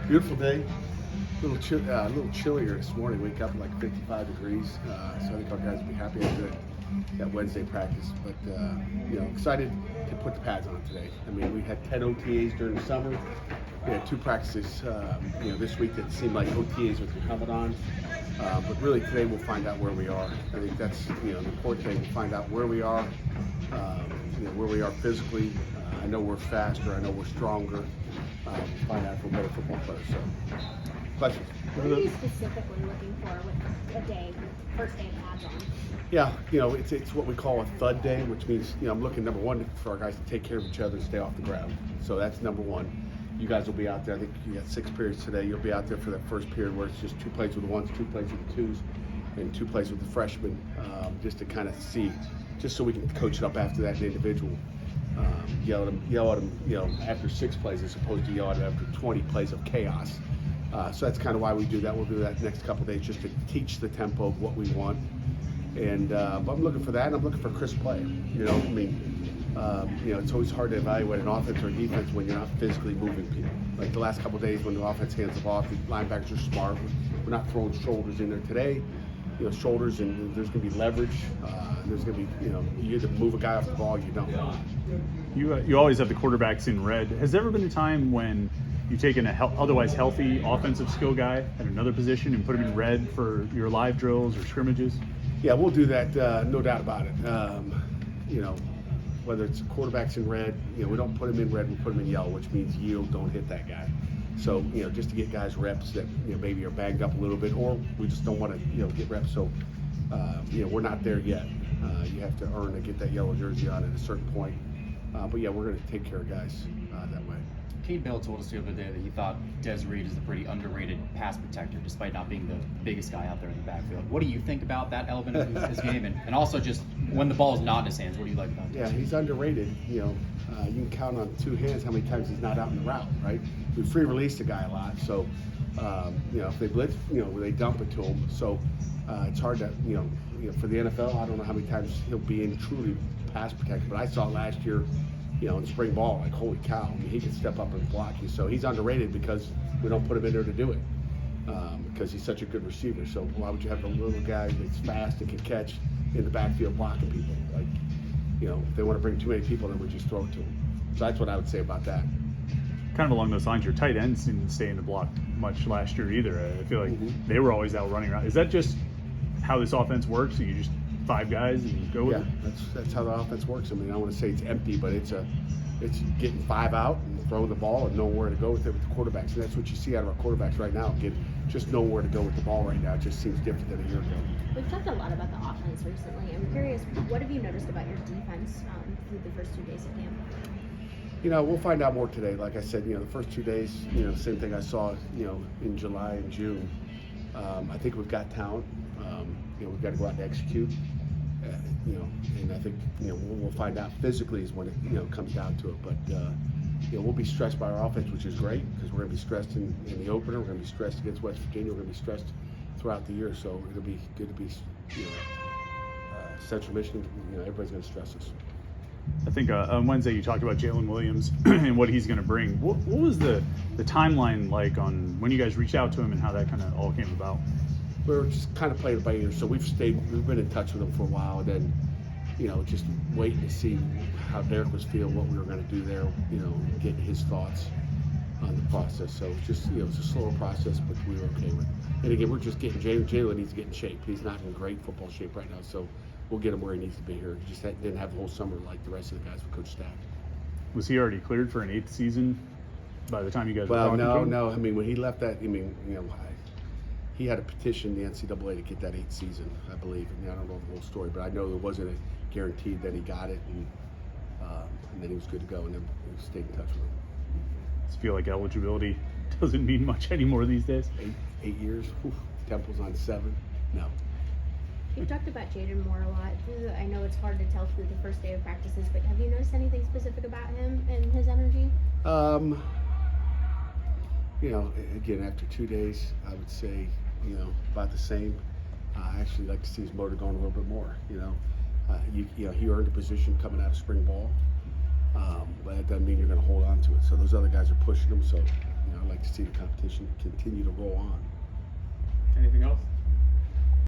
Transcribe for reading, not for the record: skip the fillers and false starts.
Beautiful day. A little chillier this morning. Wake up at like 55 degrees. So I think our guys will be happy after that Wednesday practice. But excited to put the pads on today. I mean, we had 10 OTAs during the summer. We had 2 practices, this week that seemed like OTAs with the helmet on. But really today we'll find out where we are. I think that's the important thing. We'll find out where we are, where we are physically. I know we're faster. I know we're stronger. Find out if we're better football players. So, questions? What are you specifically looking for with a day, first day of pads on? Yeah, it's what we call a thud day, which means I'm looking number one for our guys to take care of each other and stay off the ground. So that's number one. You guys will be out there. I think you got 6 periods today. You'll be out there for that first period where it's just 2 plays with the ones, 2 plays with the 2s, and 2 plays with the freshmen, just to kind of see, just so we can coach it up after that individual. Yell at them, after 6 plays as opposed to yell at them after 20 plays of chaos. So that's kind of why we do that. We'll do that next couple of days just to teach the tempo of what we want. And but I'm looking for that. And I'm looking for crisp play. It's always hard to evaluate an offense or a defense when you're not physically moving people. Like the last couple of days when the offense hands the off, the linebackers are smart. We're not throwing shoulders in there today. Shoulders, and there's going to be leverage. There's going to be, you either move a guy off the ball or you don't. You always have the quarterbacks in red. Has there ever been a time when you've taken a otherwise healthy offensive skill guy at another position and put him in red for your live drills or scrimmages? Yeah, we'll do that, no doubt about it. Whether it's quarterbacks in red, we don't put them in red, we put them in yellow, which means yield, don't hit that guy. So, just to get guys reps that, maybe are banged up a little bit, or we just don't want to, get reps. So, we're not there yet. You have to earn to get that yellow jersey on at a certain point. But yeah, we're going to take care of guys that way. Cade Bell told us the other day that he thought Des Reed is a pretty underrated pass protector, despite not being the biggest guy out there in the backfield. What do you think about that element of his game? And also just when the ball is not in his hands, what do you like about him? Yeah, he's underrated. You can count on 2 hands how many times he's not out in the route, right? We free release the guy a lot, so if they blitz, they dump it to him. So it's hard to, for the NFL, I don't know how many times he'll be in truly pass protection, but I saw last year, in spring ball, like holy cow, he can step up and block you. So he's underrated because we don't put him in there to do it, because he's such a good receiver. So why would you have a little guy that's fast and can catch in the backfield blocking people? Like, if they want to bring too many people, then we just throw it to them. So that's what I would say about that. Kind of along those lines, your tight ends didn't stay in the block much last year either. I feel like they were always out running around. Is that just how this offense works? So you just 5 guys and go with it? Yeah, that's how the offense works. I mean, I don't want to say it's empty, but it's getting 5 out and throwing the ball and knowing where to go with it with the quarterbacks. And that's what you see out of our quarterbacks right now. Just know where to go with the ball right now. It just seems different than a year ago. We've talked a lot about the offense recently. I'm curious, what have you noticed about your defense through the first 2 days of camp? We'll find out more today. Like I said, the first 2 days, same thing I saw, in July and June. I think we've got talent. We've got to go out and execute. And I think, we'll find out physically is when it, comes down to it. But, we'll be stressed by our offense, which is great because we're going to be stressed in the opener. We're going to be stressed against West Virginia. We're going to be stressed throughout the year. So it'll be good to be, Central Michigan, everybody's going to stress us. I think on Wednesday you talked about Jalen Williams and what he's going to bring. What was the timeline like on when you guys reached out to him and how that kind of all came about? We were just kind of playing it by ear. So we've been in touch with him for a while, and then, just waiting to see how Derek was feeling, what we were going to do there, getting his thoughts on the process. So it's a slower process, but we were okay with it. And again, we're just getting Jalen needs to get in shape. He's not in great football shape right now, so we'll get him where he needs to be here. He just didn't have the whole summer like the rest of the guys with Coach Stack. Was he already cleared for an 8th season by the time you guys were talking to him? No. I mean, when he left that, he had to petition the NCAA to get that 8th season, I believe. I don't know the whole story, but I know there wasn't a guaranteed that he got it, and then he was good to go, and then we stayed in touch with him. Does it feel like eligibility doesn't mean much anymore these days? 8 years? Whew. Temple's on 7? No. You've talked about Jaden Moore a lot. I know it's hard to tell through the first day of practices, but have you noticed anything specific about him and his energy? Again, after 2 days, I would say, about the same. I actually like to see his motor going a little bit more. He earned a position coming out of spring ball. But that doesn't mean you're going to hold on to it. So those other guys are pushing them. So, I'd like to see the competition continue to roll on.